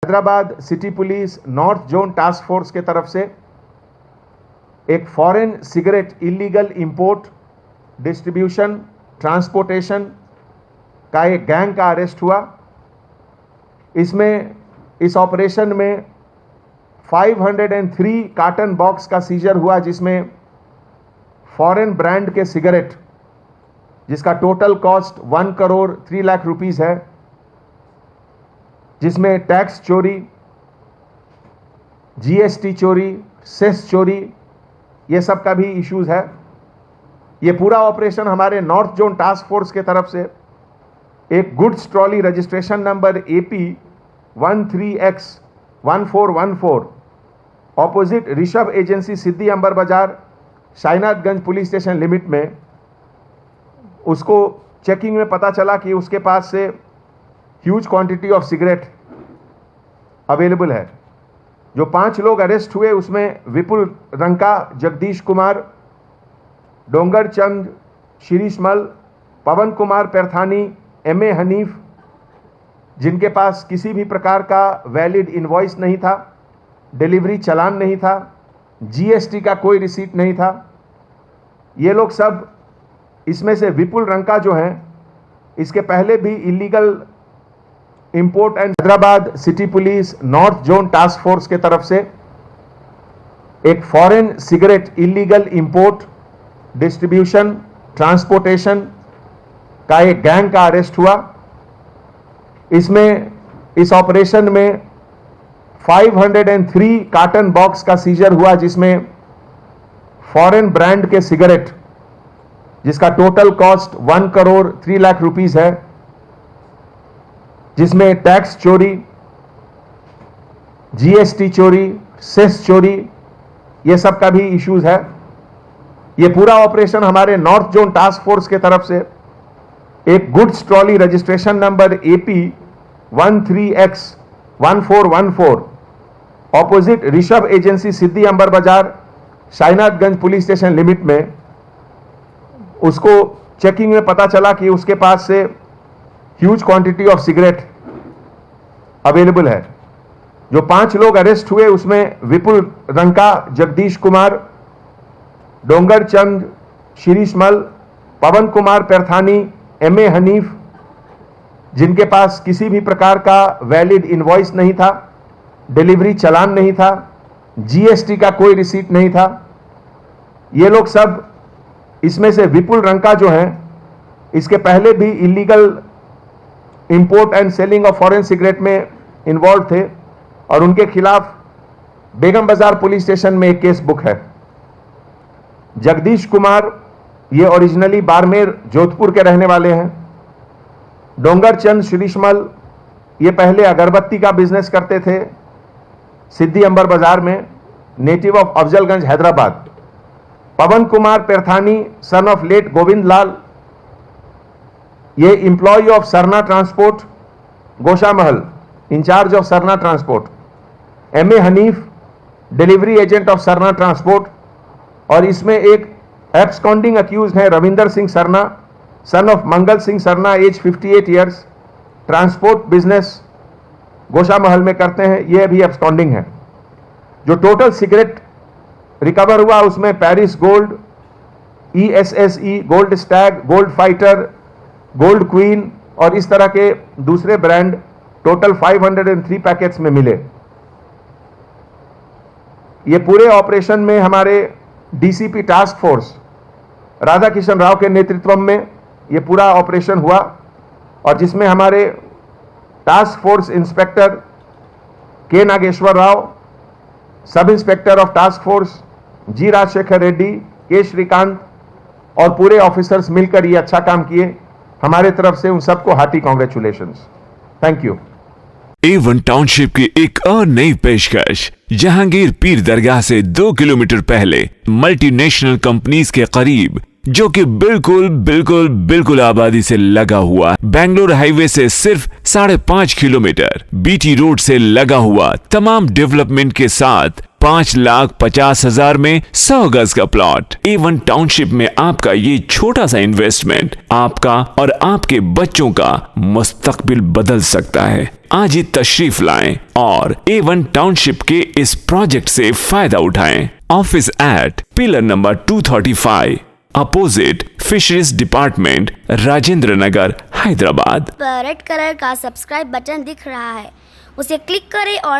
Hyderabad city police north zone task force के तरफ से एक foreign cigarette illegal import, distribution, transportation का एक गैंग का अरेस्ट हुआ। इसमें इस ऑपरेशन में 503 कार्टन बॉक्स का सीजर हुआ, जिसमें फॉरेन ब्रांड के सिगरेट जिसका total cost 1 crore 3 lakh rupees है, जिसमें टैक्स चोरी, जीएसटी चोरी, सेस चोरी, ये सब का भी इश्यूज है। ये पूरा ऑपरेशन हमारे नॉर्थ जोन टास्क फोर्स के तरफ से एक goods trolley registration number AP 13X1414 opposite Rishabh agency Siddhi Amber Bazar Shainathganj police station limit में, उसको चेकिंग में पता चला कि उसके पास से huge quantity of cigarette available है। जो 5 लोग अरेस्ट हुए उसमें विपुल रंका, जगदीश कुमार, डोंगर चंद शिरीषमल, पवन कुमार पैरथानी, MA हनीफ, जिनके पास किसी भी प्रकार का वैलिड इनवॉइस नहीं था, डिलीवरी चालान नहीं था, GST का कोई रिसीट नहीं था। ये लोग सब, इसमें से विपुल रंका जो हैं, इसके पहले भी illegal import and Hyderabad city police north zone task force के तरफ से एक foreign cigarette illegal import, distribution, transportation का एक गैंग का अरेस्ट हुआ। इसमें इस ऑपरेशन में 503 कार्टन बॉक्स का सीजर हुआ, जिसमें फॉरेन ब्रांड के सिगरेट जिसका total cost 1 crore 3 lakh rupees है, जिसमें टैक्स चोरी, GST चोरी, सेस चोरी, ये सब का भी इश्यूज है। ये पूरा ऑपरेशन हमारे नॉर्थ जोन टास्क फोर्स के तरफ से एक goods trolley registration number AP 13X1414 opposite Rishabh agency Siddhi Amber Bazar Shainathganj police station limit में, उसको चेकिंग में पता चला कि उसके पास से huge quantity of cigarette available है। जो 5 लोग अरेस्ट हुए उसमें विपुल रंका, जगदीश कुमार, डोंगर चंद शिरीषमल, पवन कुमार पैरथानी, MA हनीफ, जिनके पास किसी भी प्रकार का वैलिड इनवॉइस नहीं था, डिलीवरी चालान नहीं था, GST का कोई रिसीट नहीं था। ये लोग सब, इसमें से विपुल रंका जो हैं, इसके पहले भी illegal import and selling of foreign cigarette में इन्वॉल्व थे और उनके खिलाफ बेगम बाजार पुलिस स्टेशन में एक केस बुक है। जगदीश कुमार, ये ओरिजिनली बाड़मेर जोधपुर के रहने वाले हैं। डोंगर चंद शिरीषमल, ये पहले अगरबत्ती का बिजनेस करते थे सिद्धि अंबर बाजार में, native of Afzalgunj Hyderabad. Pavan Kumar Pairthani, son of late Govind Lal, ये employee of Sarna transport Goshamahal, incharge of Sarna transport. MA Hanif, delivery agent of Sarna transport. और इसमें एक एब्सकॉन्डिंग अक्यूज है Ravinder Singh Sarna, son of Mangal Singh Sarna, age 58 years, transport business Goshamahal में करते हैं, ये भी एब्सकॉन्डिंग है। जो टोटल सिगरेट रिकवर हुआ उसमें Paris gold, ESSE, gold Stag, gold fighter, gold queen और इस तरह के दूसरे ब्रांड टोटल 503 पैकेट्स में मिले। ये पूरे ऑपरेशन में हमारे DCP task force Radha Kishan Rao के नेतृत्व में ये पूरा ऑपरेशन हुआ, और जिसमें हमारे task force inspector K Nageswara Rao, sub inspector of task force G Rajashekar Reddy, K Srikanth और पूरे ऑफिसर्स मिलकर ये अच्छा काम किए। हमारे तरफ से उन सबको hearty congratulations. Thank you. A1 township की एक और नई पेशकश, जहांगीर पीर दरगाह से 2 किलोमीटर पहले मल्टीनेशनल कंपनीज के करीब, जो कि बिल्कुल आबादी से लगा हुआ, बेंगलोर हाईवे से सिर्फ 5.5 किलोमीटर, BT रोड से लगा हुआ, तमाम डेवलपमेंट के साथ 5,50,000 में 100 गज का प्लॉट। A1 टाउनशिप में आपका ये छोटा सा इन्वेस्टमेंट आपका और आपके बच्चों का मुस्तकबिल बदल सकता है। आज ही तशरीफ लाएं और A1 टाउनशिप के इस प्रोजेक्ट से फायदा उठाएं। Office at pillar number 235 opposite fisheries department, Rajendra Nagar, Hyderabad. Red colour का सब्सक्राइब बटन दिख रहा है, उसे क्लिक करें और